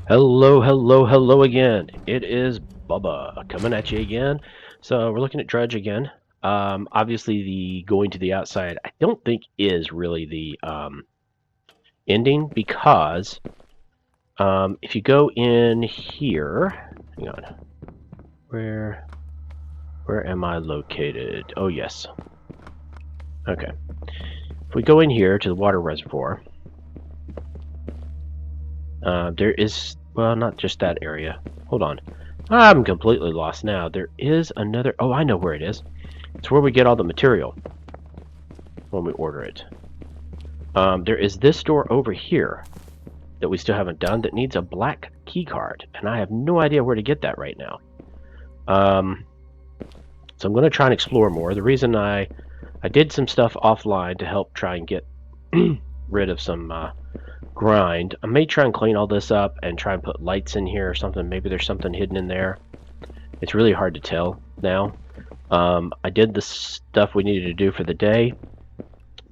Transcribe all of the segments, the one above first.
Hello, hello, hello again. It is Bubba coming at you again. So we're looking at Drudge again. Obviously, the going to the outside, I don't think is really the ending because if you go in here, hang on, where am I located? Oh yes. Okay. If we go in here to the water reservoir, there is, well, not just that area. Hold on. I'm completely lost now. There is another, oh, I know where it is. It's where we get all the material when we order it. There is this door over here that we still haven't done that needs a black key card, and I have no idea where to get that right now. So I'm going to try and explore more. The reason I did some stuff offline to help try and get rid of some grind. I may try and clean all this up and try and put lights in here or something. Maybe there's something hidden in there. It's really hard to tell now. I did the stuff we needed to do for the day,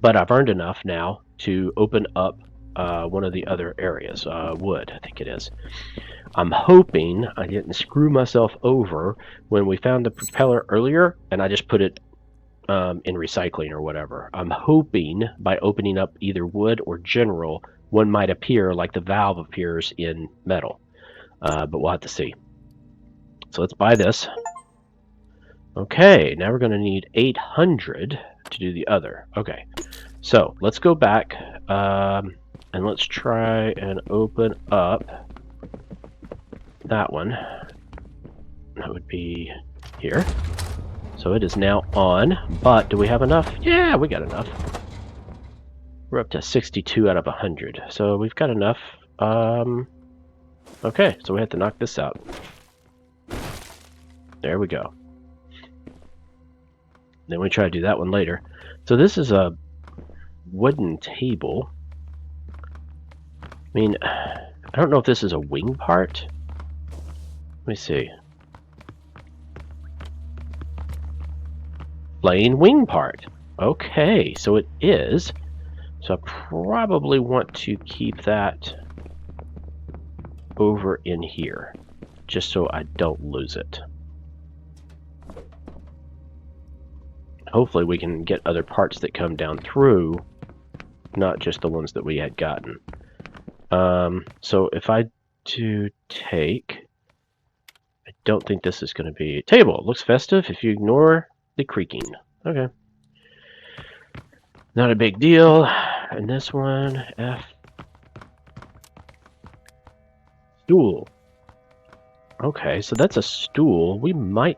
but I've earned enough now to open up one of the other areas, wood, I think it is. I'm hoping I didn't screw myself over when we found the propeller earlier, and I just put it in recycling or whatever. I'm hoping by opening up either wood or general, one might appear like the valve appears in metal, but we'll have to see. So let's buy this. Okay, now we're going to need 800 to do the other. Okay, so let's go back and let's try and open up that one. That would be here. So it is now on, but do we have enough? Yeah, we got enough. We're up to 62 out of 100, so we've got enough. Okay, so we have to knock this out. There we go. Then we try to do that one later. So this is a wooden table. I mean, I don't know if this is a wing part. Let me see. Plain wing part. Okay, so it is. So I probably want to keep that over in here, just so I don't lose it. Hopefully we can get other parts that come down through, not just the ones that we had gotten. So if I do take, I don't think this is going to be a table. It looks festive if you ignore the creaking. Okay. Not a big deal. And this one, F. Stool. Okay, so that's a stool. We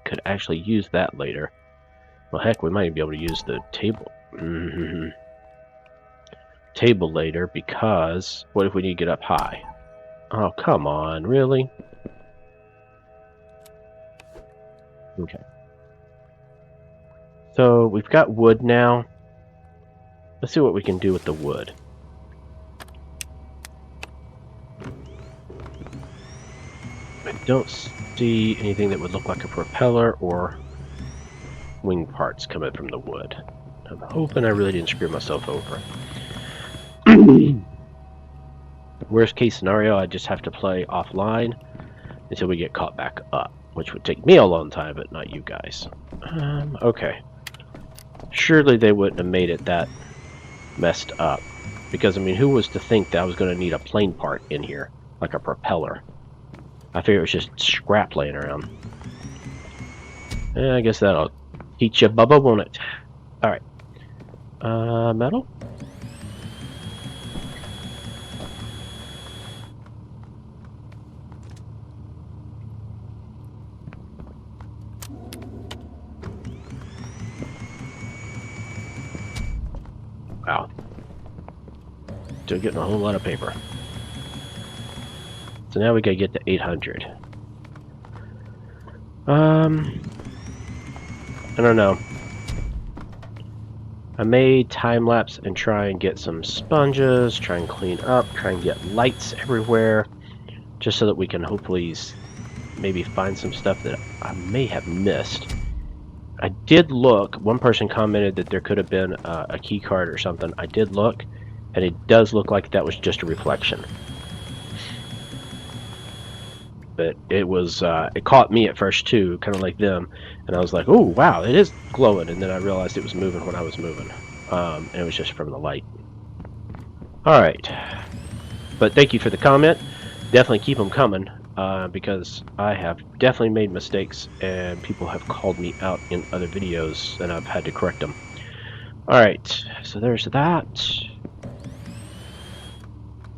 could actually use that later. Well, heck, we might be able to use the table. Table later, because what if we need to get up high? Oh, come on, really? Okay. So we've got wood now. Let's see what we can do with the wood. I don't see anything that would look like a propeller or wing parts coming from the wood. I'm hoping I really didn't screw myself over. Worst case scenario, I just have to play offline until we get caught back up, which would take me a long time, but not you guys. Okay. Surely they wouldn't have made it that messed up. Because, I mean, who was to think that I was going to need a plane part in here, like a propeller? I figured it was just scrap laying around. I guess that'll teach you, Bubba, won't it? Alright. Metal? Wow. Still getting a whole lot of paper. So now we gotta get to 800. I don't know. I may time-lapse and try and get some sponges, try and clean up, try and get lights everywhere, just so that we can hopefully maybe find some stuff that I may have missed. I did look. One person commented that there could have been a key card or something. I did look, and it does look like that was just a reflection. but it was it caught me at first too, kind of like them, and I was like, oh wow, it is glowing, and then I realized it was moving when I was moving, and it was just from the light. All right, but thank you for the comment. Definitely keep them coming, because I have definitely made mistakes, and people have called me out in other videos, and I've had to correct them. All right, so there's that. I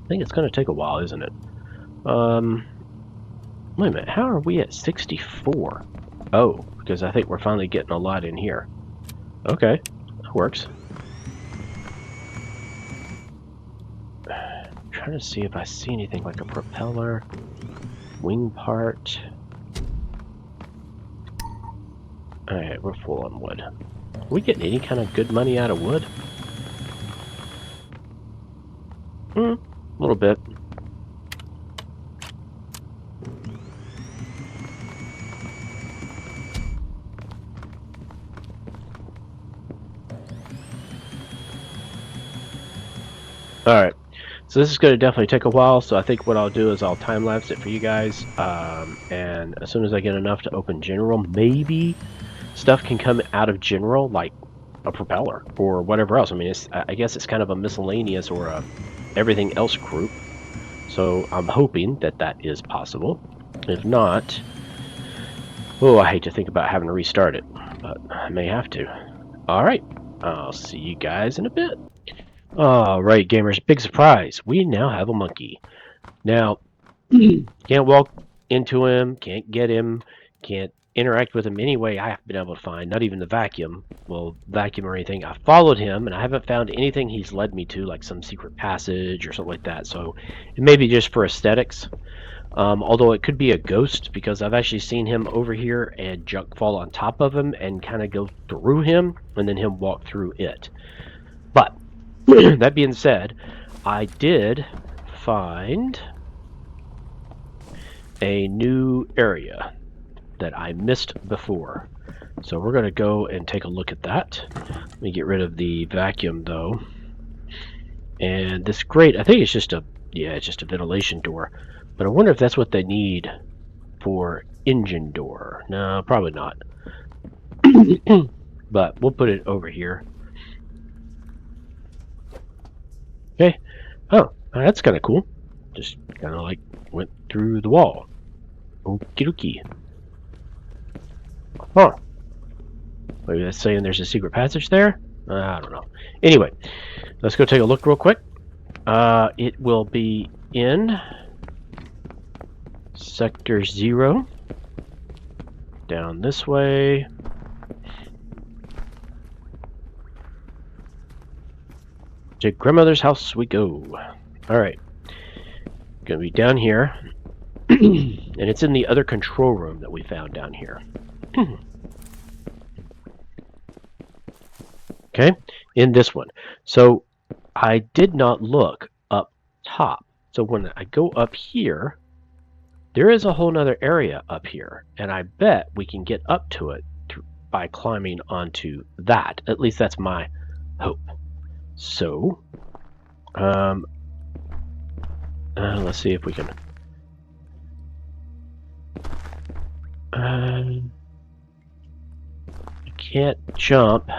think it's going to take a while, isn't it? Wait a minute, how are we at 64? Oh, because I think we're finally getting a lot in here. Okay, that works. I'm trying to see if I see anything like a propeller, wing part. Alright, we're full on wood. Are we getting any kind of good money out of wood? A little bit. Alright, so this is going to definitely take a while, so I think what I'll do is I'll time-lapse it for you guys, and as soon as I get enough to open general, maybe stuff can come out of general, like a propeller or whatever else. I mean, I guess it's kind of a miscellaneous or a everything else group, so I'm hoping that that is possible. If not, oh, I hate to think about having to restart it, but I may have to. Alright, I'll see you guys in a bit. Alright, gamers, big surprise. We now have a monkey. Now, can't walk into him, can't get him, can't interact with him any way I have been able to find, not even the vacuum or anything. I followed him, and I haven't found anything he's led me to, like some secret passage or something like that, so it may be just for aesthetics. Although it could be a ghost, because I've actually seen him over here and junk fall on top of him and kind of go through him, and then him walk through it. But that being said, I did find a new area that I missed before. So we're going to go and take a look at that. Let me get rid of the vacuum though. And this grate, I think it's just a ventilation door. But I wonder if that's what they need for engine door. No, probably not. But we'll put it over here. Okay. Oh, that's kind of cool. Just kind of like went through the wall. Okie dokie. Huh. Maybe that's saying there's a secret passage there? I don't know. Anyway, let's go take a look real quick. It will be in Sector 0. Down this way. To grandmother's house we go. Alright. Gonna be down here. And it's in the other control room that we found down here. Okay, in this one. So I did not look up top. So when I go up here, there is a whole nother area up here. And I bet we can get up to it by climbing onto that. At least that's my hope. So, let's see if we can. I can't jump.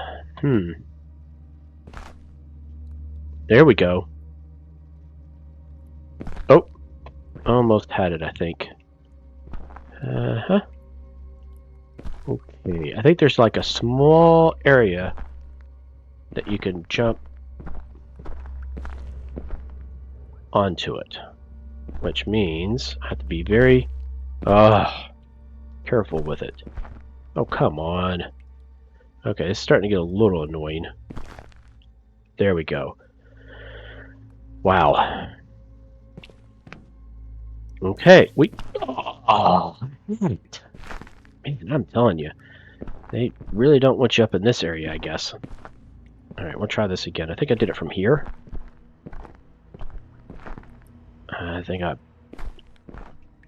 There we go. Oh, almost had it, I think. Okay, I think there's like a small area that you can jump onto it, which means I have to be very careful with it. Oh, come on. Okay, it's starting to get a little annoying. There we go. Wow. Okay, oh, right. Man, I'm telling you, they really don't want you up in this area, I guess. Alright, we'll try this again. I think I did it from here. I think I...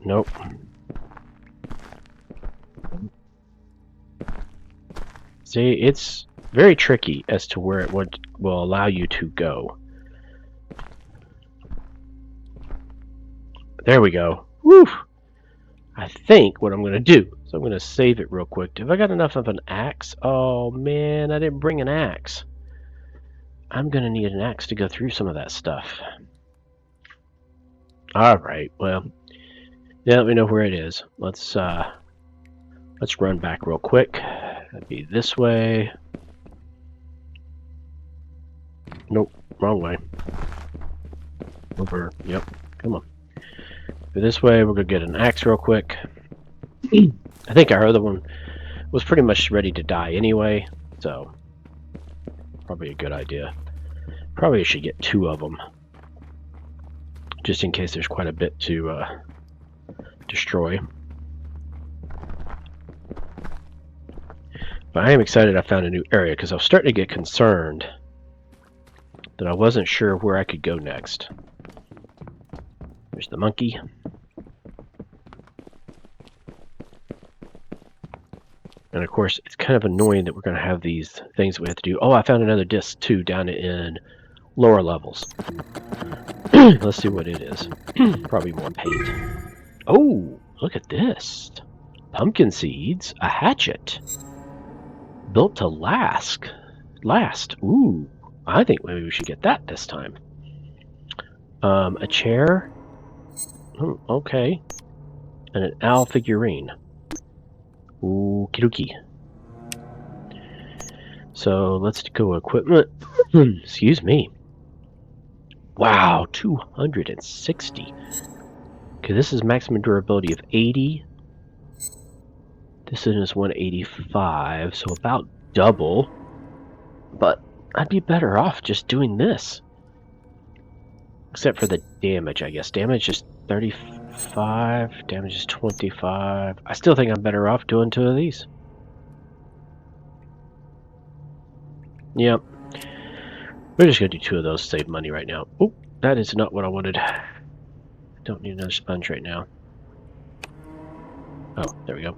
Nope. See, it's very tricky as to where it will allow you to go. There we go. Woo! I think what I'm going to do, so I'm going to save it real quick. Have I got enough of an axe? Oh man, I didn't bring an axe. I'm going to need an axe to go through some of that stuff. Alright, well, now that we know where it is, let's run back real quick. That'd be this way. Nope, wrong way. Over, yep, come on. Go this way, we're going to get an axe real quick. I think our other one was pretty much ready to die anyway, so probably a good idea. Probably should get 2 of them, just in case there's quite a bit to destroy. But I am excited I found a new area, because I was starting to get concerned that I wasn't sure where I could go next. There's the monkey. And of course, it's kind of annoying that we're going to have these things we have to do. Oh, I found another disc too down in lower levels. Let's see what it is. Probably more paint. Oh, look at this. Pumpkin seeds, a hatchet. Built to last. Ooh, I think maybe we should get that this time. A chair. Okay. And an owl figurine. Okie dokie. So let's go equipment. Excuse me. Wow, 260. Okay, this is maximum durability of 80. This is 185, so about double. But I'd be better off just doing this. Except for the damage, I guess. Damage is 35, damage is 25. I still think I'm better off doing 2 of these. Yep. We're just going to do 2 of those to save money right now. Oh, that is not what I wanted. Don't need another sponge right now. Oh, there we go.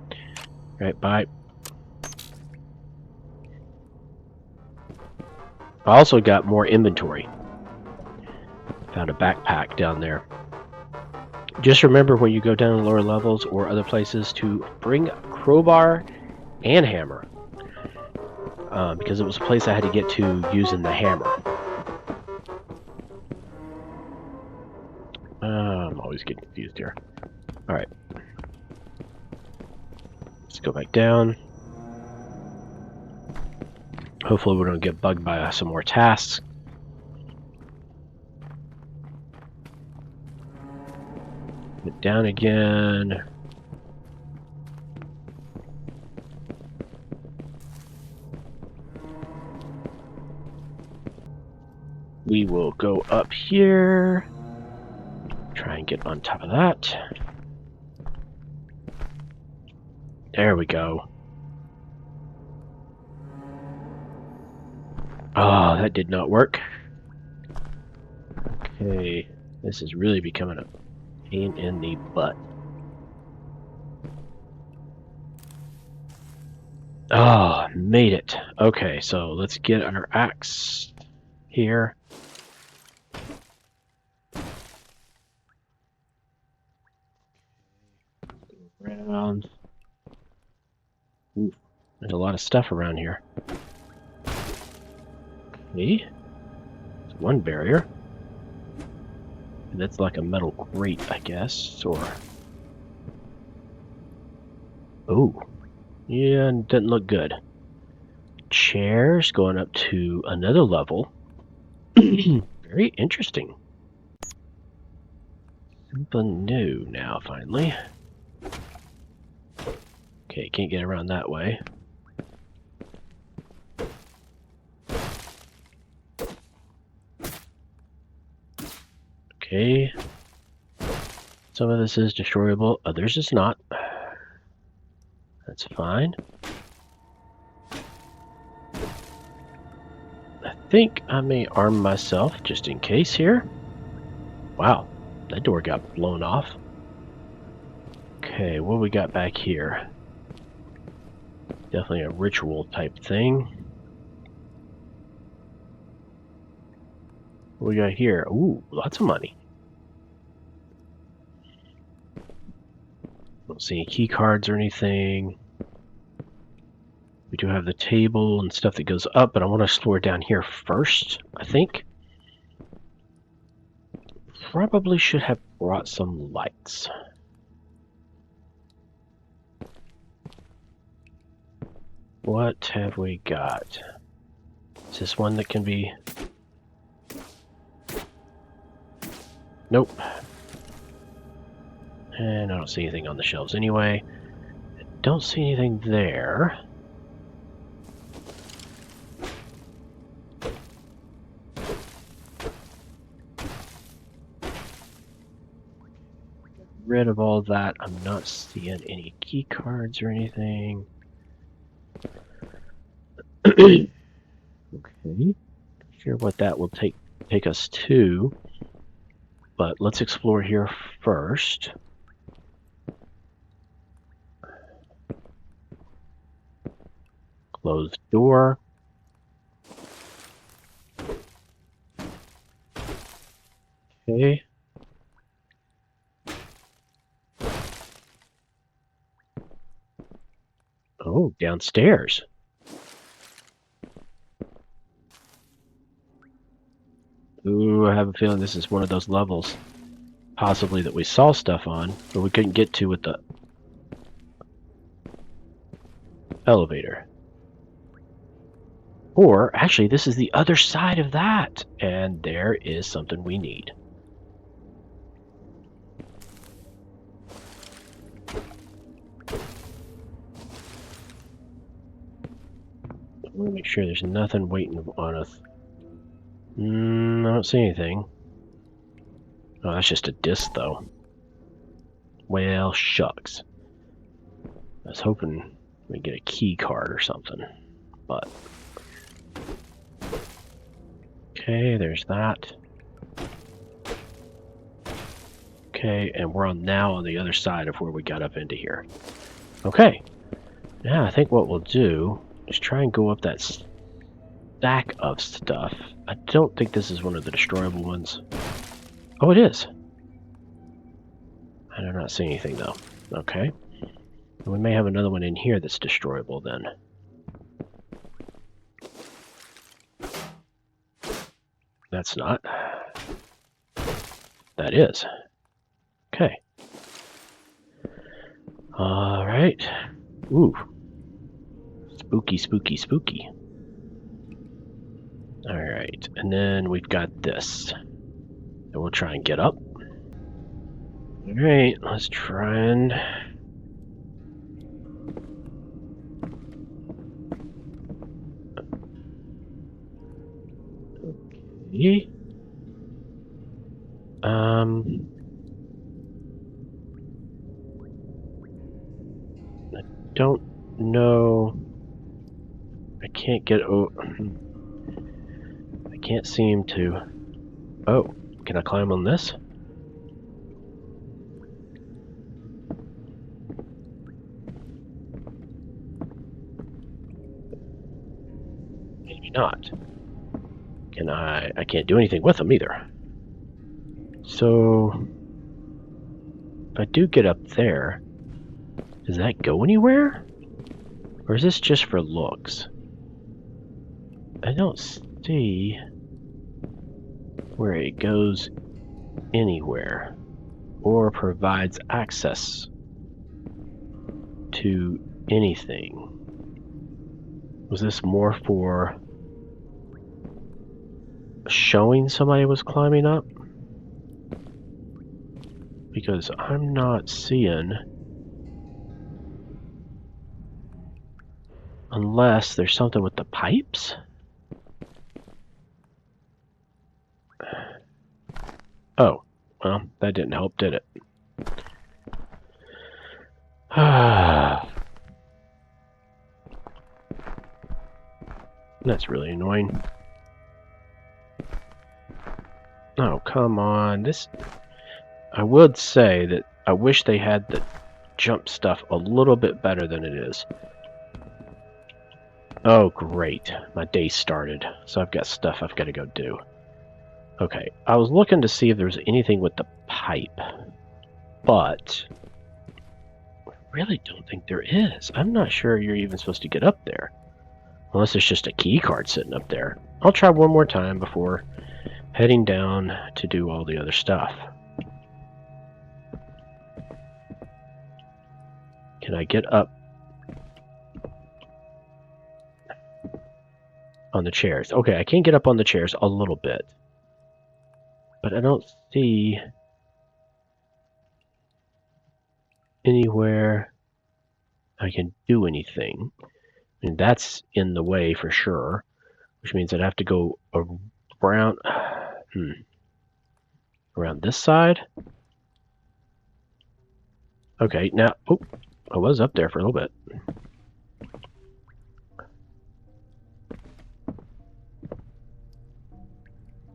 Alright, bye. I also got more inventory. Found a backpack down there. Just remember when you go down lower levels or other places to bring crowbar and hammer. Because it was a place I had to get to using the hammer. I'm always getting confused here. Alright. Let's go back down. Hopefully we don't get bugged by some more tasks. Get down again. We will go up here. Try and get on top of that. There we go. Oh, that did not work. Okay, this is really becoming a pain in the butt. Oh, made it. Okay, so let's get our axe here. Around. Ooh, there's a lot of stuff around here. Okay, there's one barrier. That's like a metal grate, I guess, or... Oh, yeah, doesn't look good. Chairs going up to another level. Very interesting. Something new now, finally. Okay, can't get around that way. Okay. Some of this is destroyable, others is not. That's fine. I think I may arm myself just in case here. Wow, that door got blown off. Okay, what we got back here? Definitely a ritual type thing. What we got here? Ooh, lots of money. Don't see any key cards or anything. We do have the table and stuff that goes up, but I want to explore down here first, I think. Probably should have brought some lights. What have we got? Is this one that can be... Nope. And I don't see anything on the shelves anyway. Don't see anything there. Rid of all that. I'm not seeing any key cards or anything. Okay. Not sure what that will take us to. But let's explore here first. Closed door. Okay. Oh, downstairs. Ooh, I have a feeling this is one of those levels, possibly, that we saw stuff on, but we couldn't get to with the elevator. Or, actually, this is the other side of that, and there is something we need. I want to make sure there's nothing waiting on us. I don't see anything. Oh, that's just a disc, though. Well, shucks. I was hoping we'd get a key card or something, but... Okay, there's that. Okay, and we're now on the other side of where we got up into here. Okay. Now I think what we'll do is try and go up that stack of stuff. I don't think this is one of the destroyable ones. Oh, it is. I do not see anything, though. Okay. And we may have another one in here that's destroyable, then. That's not. That is. Okay. Alright. Ooh. Spooky, spooky, spooky. Alright, and then we've got this. And we'll try and get up. Alright, let's try and... Okay. I don't know... I can't get... Oh, I can't seem to... Oh, can I climb on this? Maybe not. Can I can't do anything with them either. So... if I do get up there, does that go anywhere? Or is this just for looks? I don't see where it goes anywhere or provides access to anything. Was this more for showing somebody was climbing up? Because I'm not seeing, unless there's something with the pipes? Oh, well, that didn't help, did it? That's really annoying. Oh, come on. This... I would say that I wish they had the jump stuff a little bit better than it is. Oh, great. My day started, so I've got stuff I've got to go do. Okay, I was looking to see if there was anything with the pipe, but really don't think there is. I'm not sure you're even supposed to get up there. Unless there's just a key card sitting up there. I'll try one more time before heading down to do all the other stuff. Can I get up on the chairs? Okay, I can get up on the chairs a little bit. But I don't see anywhere I can do anything. And that's in the way for sure, which means I'd have to go around around this side. Okay, now I was up there for a little bit.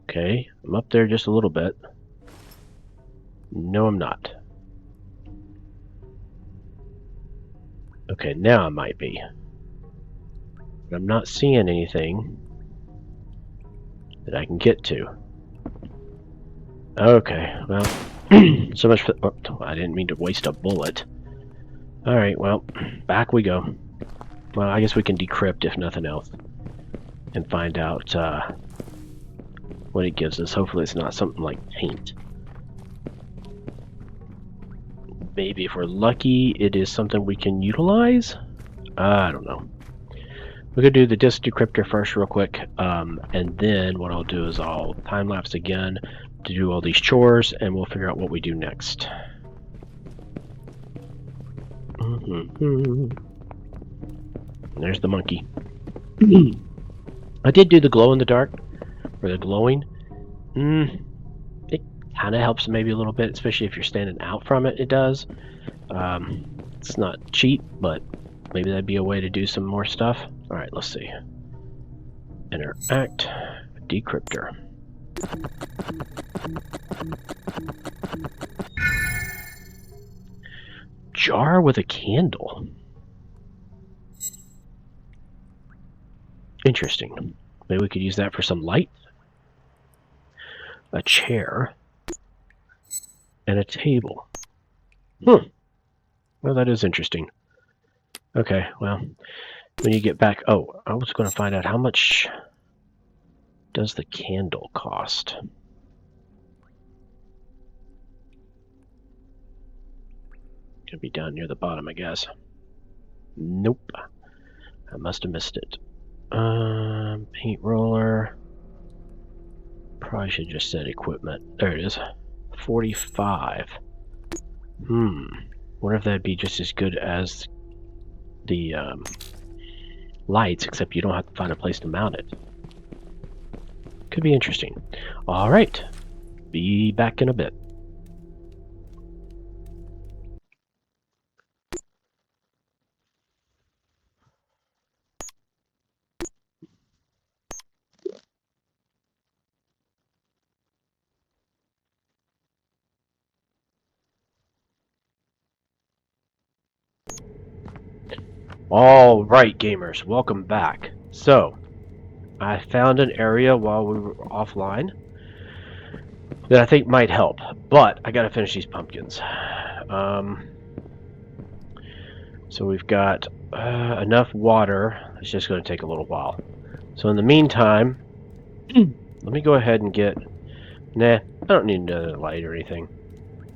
Okay, I'm up there just a little bit. No, I'm not. Okay, now I might be. But I'm not seeing anything that I can get to. Okay, well, so much for... Oh, I didn't mean to waste a bullet. Alright, well, back we go. Well, I guess we can decrypt if nothing else. And find out what it gives us. Hopefully it's not something like paint. Maybe if we're lucky, it is something we can utilize? I don't know. We're going to do the disk decryptor first real quick, and then what I'll do is I'll time-lapse again to do all these chores, and we'll figure out what we do next. There's the monkey. I did do the glow-in-the-dark, or the glowing. It kind of helps maybe a little bit, especially if you're standing out from it, it does. It's not cheap, but maybe that'd be a way to do some more stuff. Alright, let's see. Interact. Decryptor. Jar with a candle. Interesting. Maybe we could use that for some light. A chair. And a table. Well, that is interesting. Okay, well, when you get back... Oh, I was going to find out how much does the candle cost. Could be down near the bottom, I guess. Nope. I must have missed it. Paint roller. Probably should just said equipment. There it is. 45. Wonder if that'd be just as good as the lights, except you don't have to find a place to mount it. Could be interesting. Alright. Be back in a bit. Alright, gamers, welcome back. So, I found an area while we were offline that I think might help, but I gotta finish these pumpkins. So we've got enough water. It's just going to take a little while. So in the meantime, let me go ahead and get... Nah, I don't need another light or anything.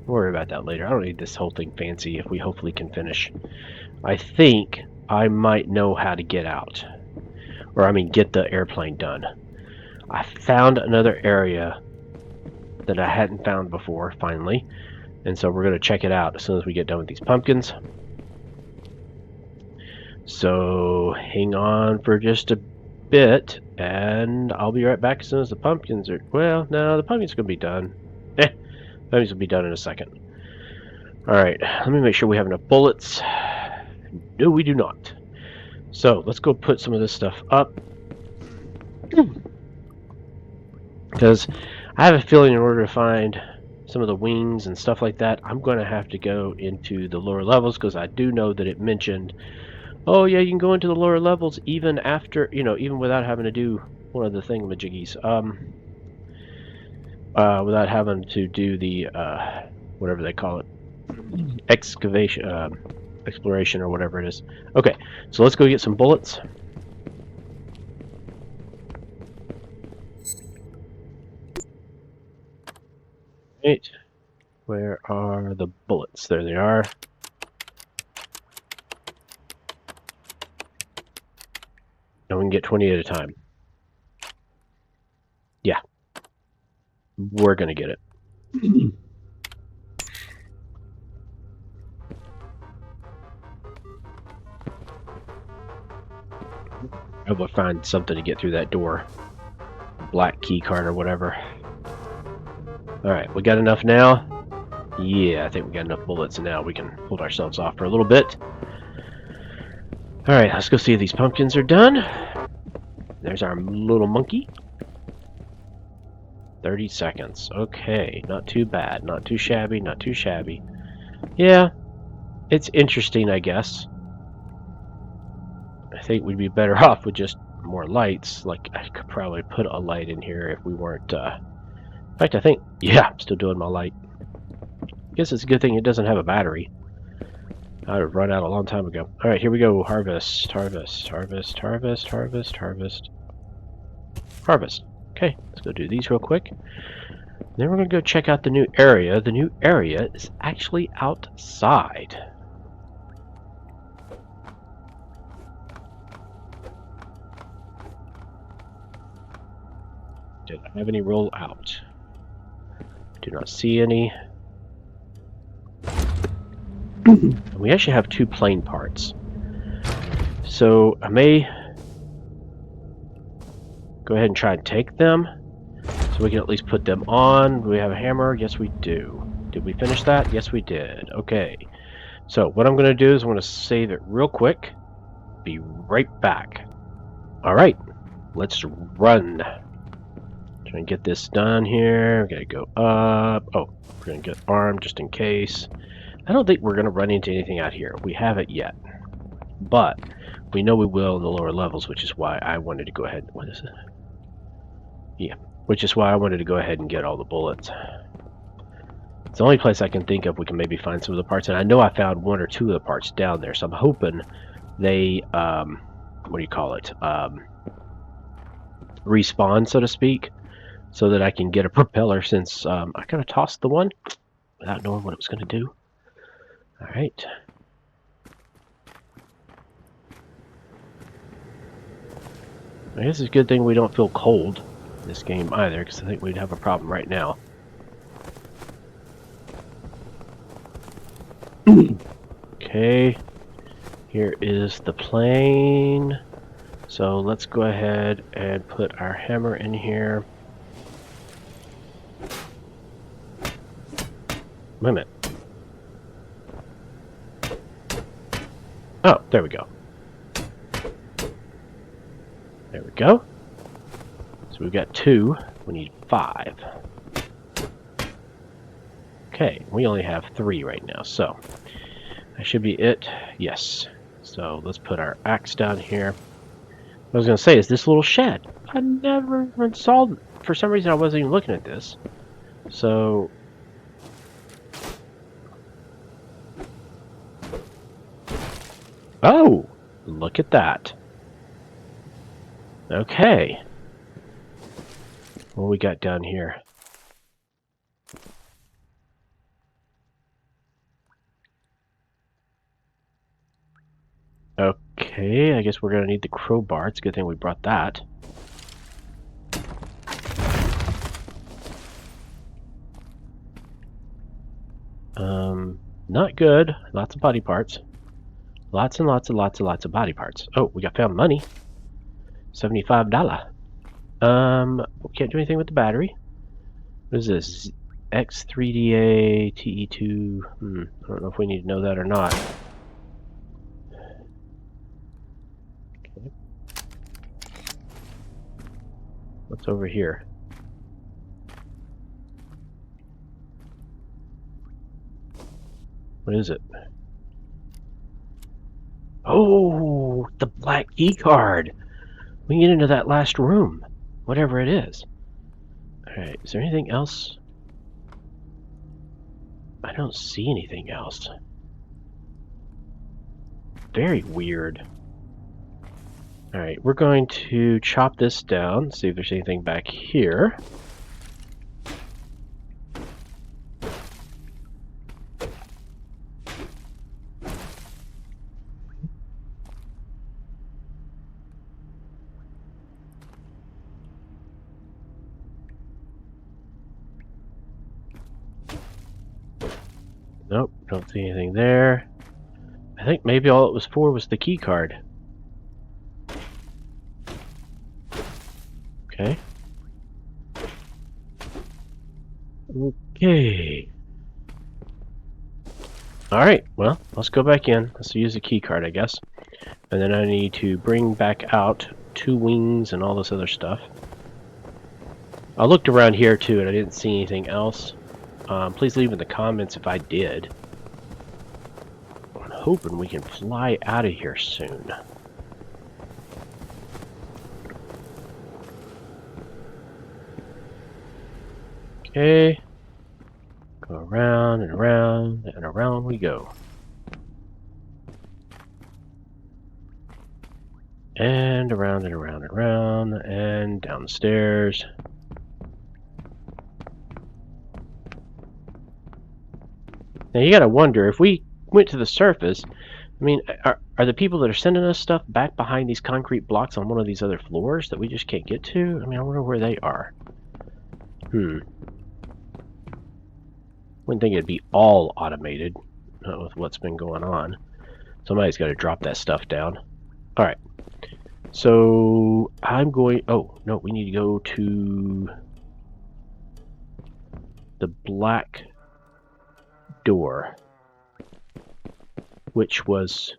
We'll worry about that later. I don't need this whole thing fancy if we hopefully can finish. I think I might know how to get out. Or, I mean, get the airplane done. I found another area that I hadn't found before, finally. And so we're going to check it out as soon as we get done with these pumpkins. So, hang on for just a bit, and I'll be right back as soon as the pumpkins are... Well, no, the pumpkins are going to be done. The pumpkins will be done in a second. Alright, let me make sure we have enough bullets. No, we do not. So, let's go put some of this stuff up. Because I have a feeling in order to find some of the wings and stuff like that, I'm going to have to go into the lower levels, because I do know that it mentioned, oh yeah, you can go into the lower levels even after, you know, even without having to do one of the thingamajiggies. Without having to do the, whatever they call it, excavation, exploration or whatever it is. Okay, so let's go get some bullets. Right, where are the bullets? There they are. And we can get 20 at a time. Yeah, we're gonna get it. I will find something to get through that door. Black key card or whatever. Alright, we got enough now? Yeah, I think we got enough bullets now. We can hold ourselves off for a little bit. Alright, let's go see if these pumpkins are done. There's our little monkey. 30 seconds. Okay, not too bad. Not too shabby, not too shabby. Yeah, it's interesting, I guess. I think we'd be better off with just more lights. Like, I could probably put a light in here if we weren't, in fact, I think, yeah, I'm still doing my light. I guess it's a good thing it doesn't have a battery. I would have run out a long time ago. Alright, here we go. Harvest, harvest, harvest, harvest, harvest, harvest. Harvest. Okay, let's go do these real quick. Then we're going to go check out the new area. The new area is actually outside. Did I have any roll out? Do not see any. We actually have 2 plain parts. So I may go ahead and try and take them. So we can at least put them on. Do we have a hammer? Yes, we do. Did we finish that? Yes, we did. Okay. So what I'm going to do is I'm going to save it real quick. Be right back. Alright. Let's run. Try and get this done here. We're going to go up. Oh, we're going to get armed just in case. I don't think we're going to run into anything out here. We haven't yet. But we know we will in the lower levels, which is why I wanted to go ahead. What is it? Yeah. Which is why I wanted to go ahead and get all the bullets. It's the only place I can think of we can maybe find some of the parts. And I know I found 1 or 2 of the parts down there. So I'm hoping they, what do you call it? Respawn, so to speak. So that I can get a propeller, since I kind of tossed the one without knowing what it was going to do. Alright. I guess it's a good thing we don't feel cold in this game either, because I think we'd have a problem right now. Okay. Here is the plane. So let's go ahead and put our hammer in here. Wait a minute. Oh, there we go. There we go. So we've got 2. We need 5. Okay, we only have 3 right now, so that should be it. Yes. So let's put our axe down here. What I was going to say is this little shed. I never even saw. For some reason, I wasn't even looking at this. So. Oh! Look at that. Okay. What we got down here? Okay, I guess we're gonna need the crowbar. It's a good thing we brought that. Not good. Lots of body parts. Lots and lots and lots and lots of body parts. Oh, we got found money. $75. We can't do anything with the battery. What is this? X3DA TE2. I don't know if we need to know that or not. Okay. What's over here? What is it? Oh, the black key card. We can get into that last room, whatever it is. Alright, is there anything else? I don't see anything else. Very weird. Alright, we're going to chop this down, see if there's anything back here. Nope, don't see anything there. I think maybe all it was for was the key card. Okay. Okay. Alright, well, let's go back in. Let's use the key card, I guess. And then I need to bring back out 2 wings and all this other stuff. I looked around here too and I didn't see anything else. Please leave in the comments if I did. I'm hoping we can fly out of here soon. Okay. Go around and around and around we go. And around and around and around and down the stairs. Now you gotta wonder, if we went to the surface, I mean, are the people that are sending us stuff back behind these concrete blocks on one of these other floors that we just can't get to? I mean, I wonder where they are. Wouldn't think it'd be all automated with what's been going on. Somebody's got to drop that stuff down. Alright. So, I'm going... Oh, no, we need to go to the black door, which was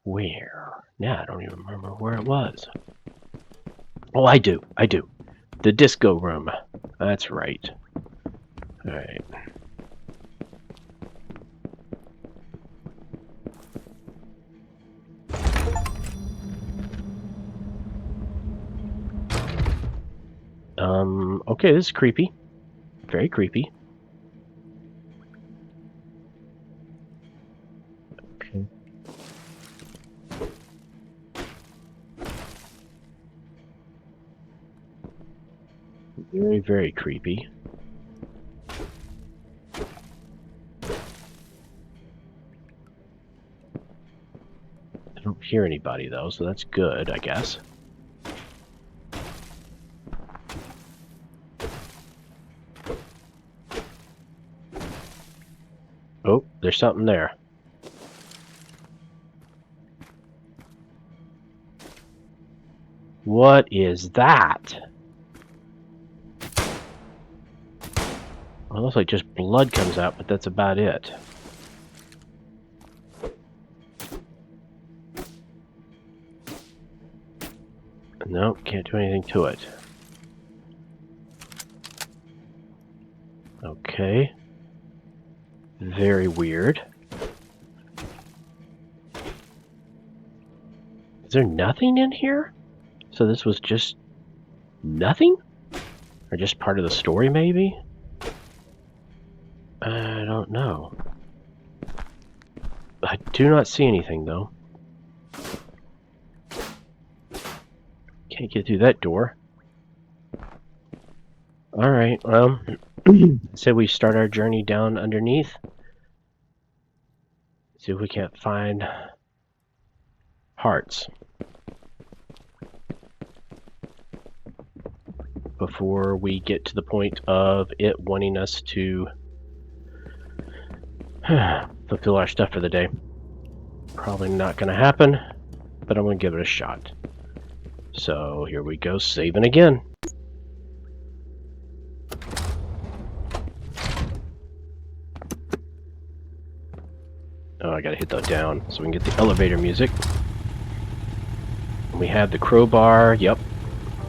where? Now I don't even remember where it was. Oh, I do. The disco room. That's right. Alright. Okay, this is creepy. Very creepy. Okay. Very, very creepy. I don't hear anybody though, so that's good, I guess. Oh, there's something there. What is that? Well, it looks like just blood comes out, but that's about it. No, can't do anything to it. Okay. Very weird. Is there nothing in here? So this was just nothing? Or just part of the story, maybe? I don't know. I do not see anything, though. Can't get through that door. Alright, well, so we start our journey down underneath. See if we can't find hearts before we get to the point of it wanting us to fulfill our stuff for the day. Probably not going to happen, but I'm going to give it a shot. So here we go, saving again. Oh, I gotta hit that down so we can get the elevator music. We have the crowbar, yep.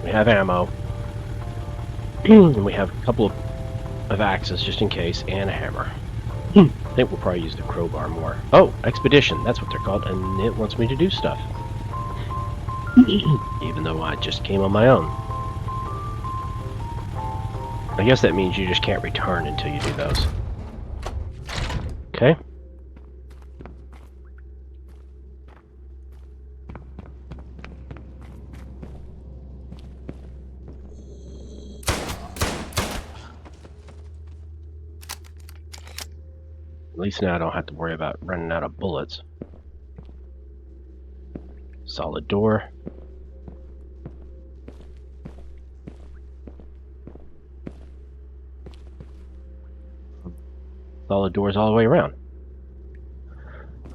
We have ammo. And we have a couple of axes just in case, and a hammer. I think we'll probably use the crowbar more. Oh, expedition, that's what they're called, and it wants me to do stuff. Even though I just came on my own. I guess that means you just can't return until you do those. Okay. least now I don't have to worry about running out of bullets. Solid door. Solid doors all the way around.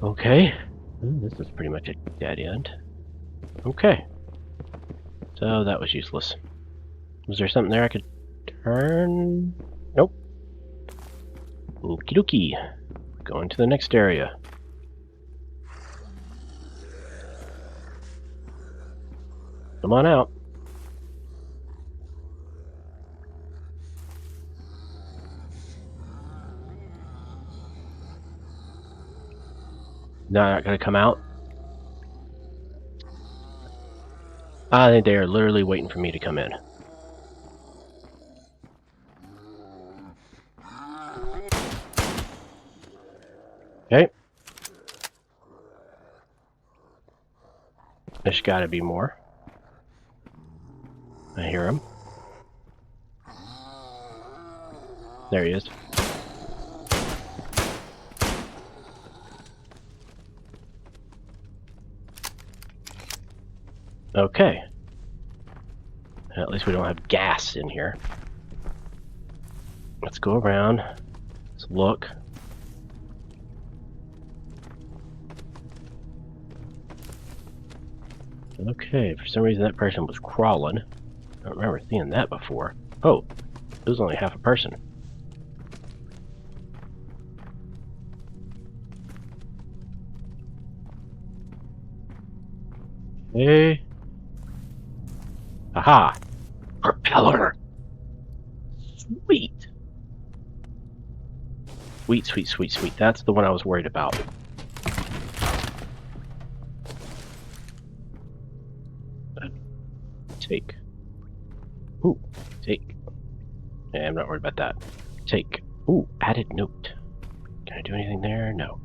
Okay. This is pretty much a dead end. Okay. So that was useless. Was there something there I could turn? Nope. Okie dokie. Going to the next area. Come on out. Not gonna come out? I think they are literally waiting for me to come in. Okay. There's gotta be more. I hear him. There he is. Okay. At least we don't have gas in here. Let's go around. Let's look. Okay, for some reason that person was crawling. I don't remember seeing that before. Oh, it was only half a person. Hey. Aha! Propeller! Sweet! Sweet, sweet, sweet, sweet. That's the one I was worried about. Take. Ooh, take. Yeah, I'm not worried about that. Take. Ooh, added note. Can I do anything there? No.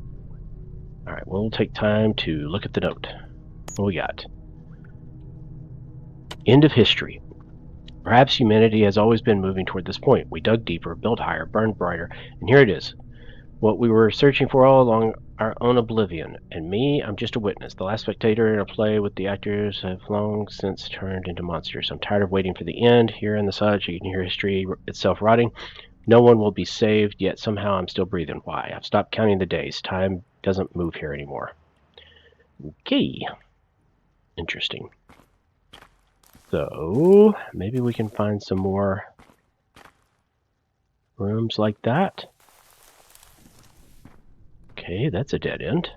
Alright, we'll take time to look at the note. What we got? End of history. Perhaps humanity has always been moving toward this point. We dug deeper, built higher, burned brighter, and here it is. What we were searching for all along, our own oblivion. And me, I'm just a witness, the last spectator in a play with the actors have long since turned into monsters. I'm tired of waiting for the end. Here in the silence, you can hear history itself rotting. No one will be saved, yet somehow I'm still breathing. Why? I've stopped counting the days. Time doesn't move here anymore. Okay. Interesting. So, maybe we can find some more rooms like that. Okay, that's a dead end.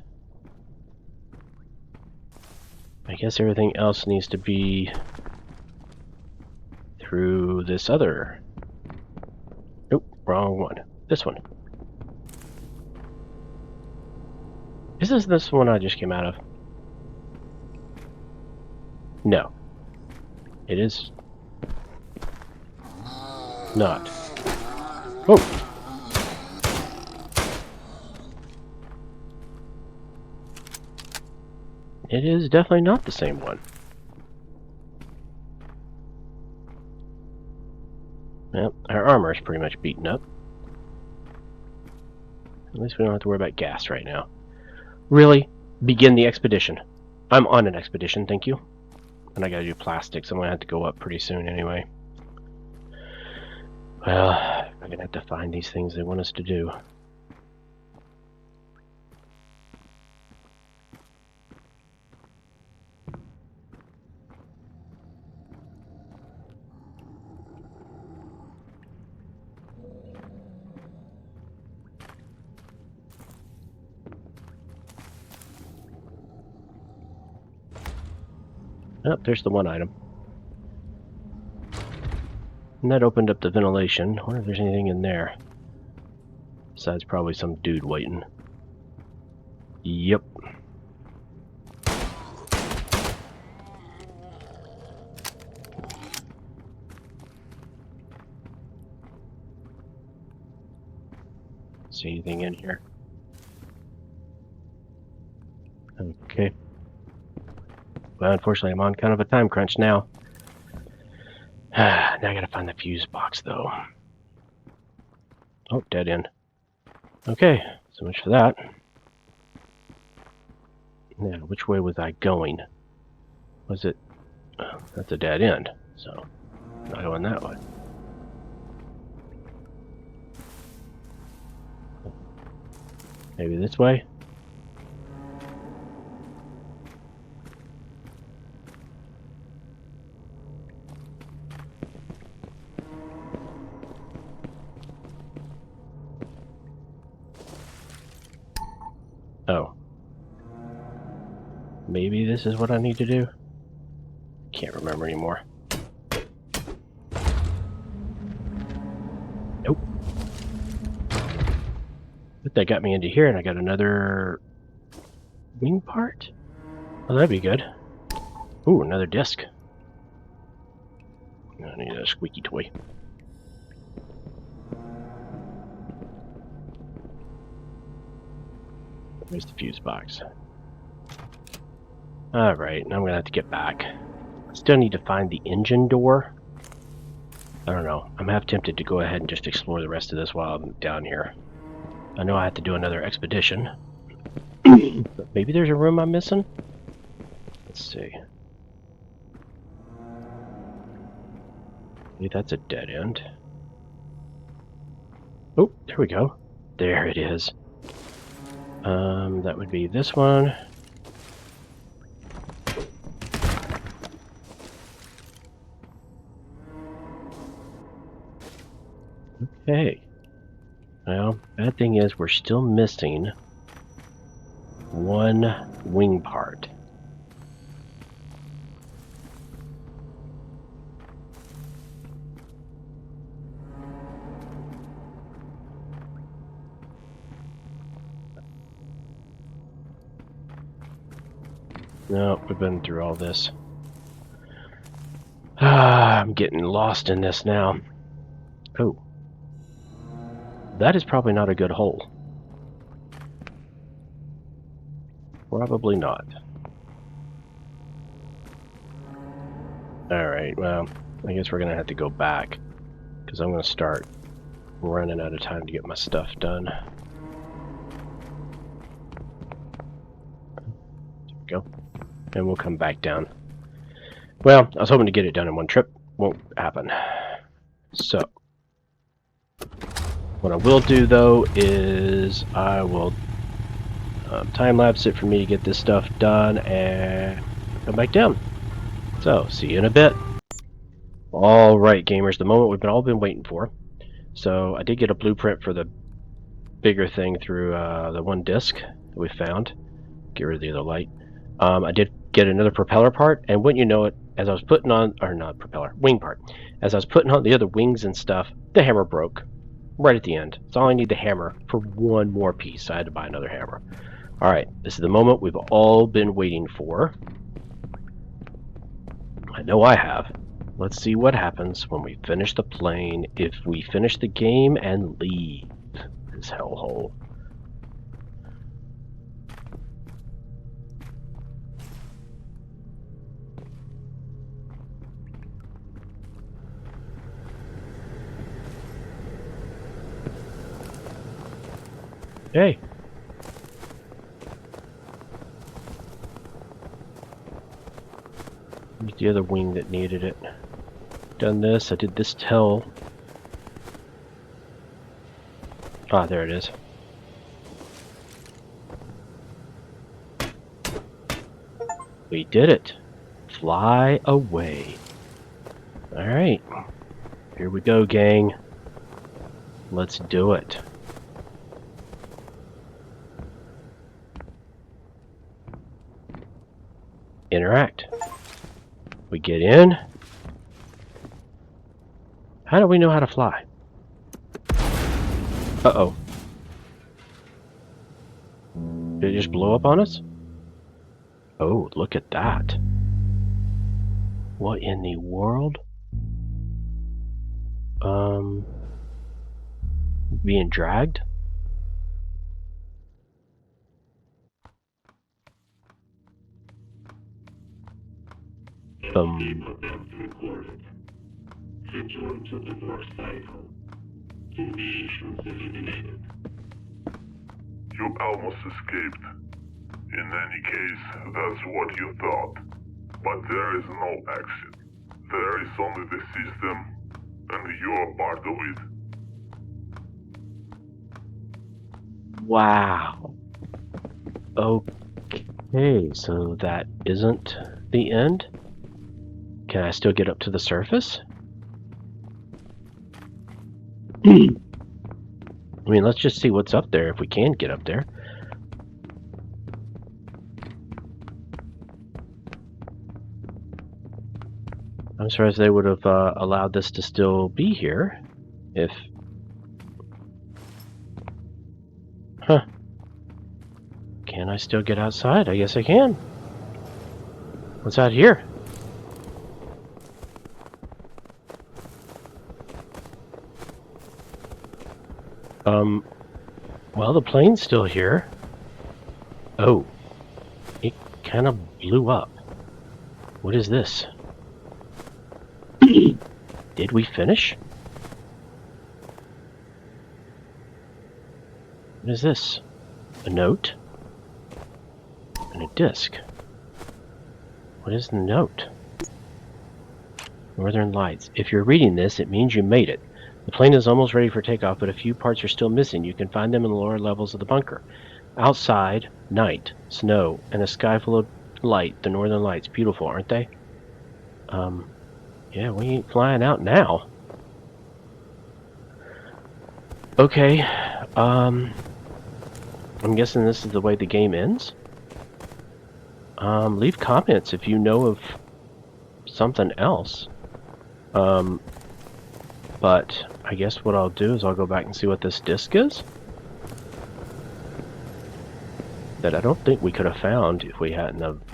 I guess everything else needs to be through this other... Nope, wrong one. This one. Is this one I just came out of? No. It is not. Oh! It is definitely not the same one. Well, our armor is pretty much beaten up. At least we don't have to worry about gas right now. Really? Begin the expedition. I'm on an expedition, thank you. And I gotta do plastics. I'm gonna have to go up pretty soon anyway. Well, I'm gonna have to find these things they want us to do. Oh, there's the one item. And that opened up the ventilation. I wonder if there's anything in there. Besides probably some dude waiting. Yep. See anything in here? Okay. Well, unfortunately, I'm on kind of a time crunch now. Now I gotta find the fuse box, though. Oh, dead end. Okay, So much for that. Now, which way was I going? Was it... Oh, that's a dead end, so not going that way. Maybe this way? Oh. Maybe this is what I need to do? Can't remember anymore. Nope. But that got me into here, and I got another wing part? Well, that'd be good. Ooh, another disc. I need a squeaky toy. There's the fuse box. Alright, now I'm gonna have to get back. I still need to find the engine door. I don't know. I'm half tempted to go ahead and just explore the rest of this while I'm down here. I know I have to do another expedition. But maybe there's a room I'm missing? Let's see. Maybe that's a dead end. Oh, there we go. There it is. That would be this one. Okay. Well, bad thing is we're still missing one wing part. No, we've been through all this. I'm getting lost in this now. Oh. That is probably not a good hole. Probably not. Alright, well, I guess we're gonna have to go back, because I'm gonna start running out of time to get my stuff done. There we go. And we'll come back down. Well, I was hoping to get it done in one trip. Won't happen. So, what I will do, though, is I will time-lapse it for me to get this stuff done and come back down. So, see you in a bit. Alright, gamers, the moment we've all been waiting for. So, I did get a blueprint for the bigger thing through the one disc that we found. Get rid of the other light. I did get another propeller part, and wouldn't you know it, as I was putting on, or not propeller, wing part, as I was putting on the other wings and stuff, the hammer broke. Right at the end. So I only need the hammer for one more piece, so I had to buy another hammer. Alright, this is the moment we've all been waiting for. I know I have. Let's see what happens when we finish the plane, if we finish the game and leave this hellhole. Hey. Here's the other wing that needed it. Done this, I did this tail. Ah, there it is. We did it. Fly away. Alright. Here we go, gang. Let's do it. Interact. We get in. How do we know how to fly? Uh-oh. Did it just blow up on us? Oh, look at that. What in the world? Being dragged? Return to the work cycle. To be eliminated. You almost escaped. In any case, that's what you thought. But there is no exit. There is only the system, and you're part of it. Wow. Okay, so that isn't the end? Can I still get up to the surface? I mean, let's just see what's up there if we can get up there. I'm surprised they would have allowed this to still be here if... Huh. Can I still get outside? I guess I can. What's out here? Well, the plane's still here. Oh. It kind of blew up. What is this? Did we finish? What is this? A note? And a disc. What is the note? Northern Lights. If you're reading this, it means you made it. The plane is almost ready for takeoff, but a few parts are still missing. You can find them in the lower levels of the bunker. Outside, night, snow, and a sky full of light. The Northern Lights. Beautiful, aren't they? Yeah, we ain't flying out now. Okay, I'm guessing this is the way the game ends. Leave comments if you know of something else. But I guess what I'll do is I'll go back and see what this disc is. That I don't think we could have found if we hadn't have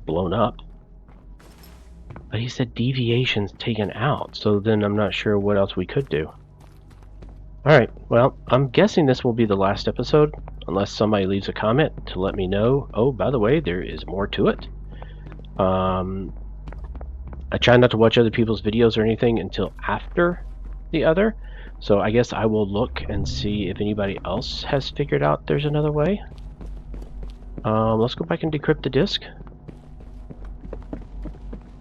blown up. But he said deviations taken out, so then I'm not sure what else we could do. Alright, well, I'm guessing this will be the last episode, unless somebody leaves a comment to let me know. Oh, by the way, there is more to it. I try not to watch other people's videos or anything until after the other, so I guess I will look and see if anybody else has figured out there's another way. Let's go back and decrypt the disk.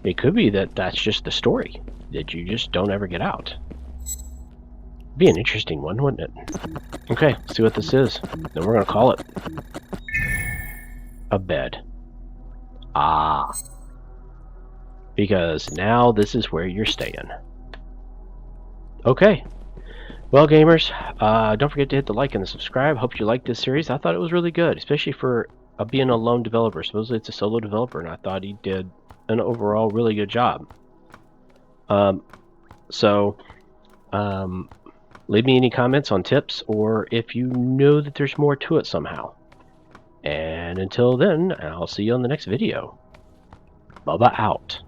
It could be that that's just the story, that you just don't ever get out. Be an interesting one, wouldn't it? Okay, let's see what this is. Then we're gonna call it a bed. Ah. Because now this is where you're staying. Okay. Well, gamers, don't forget to hit the like and the subscribe. Hope you liked this series. I thought it was really good, especially for being a lone developer. Supposedly it's a solo developer, and I thought he did an overall really good job. Leave me any comments on tips, or if you know that there's more to it somehow. And until then, I'll see you on the next video. Bubba out.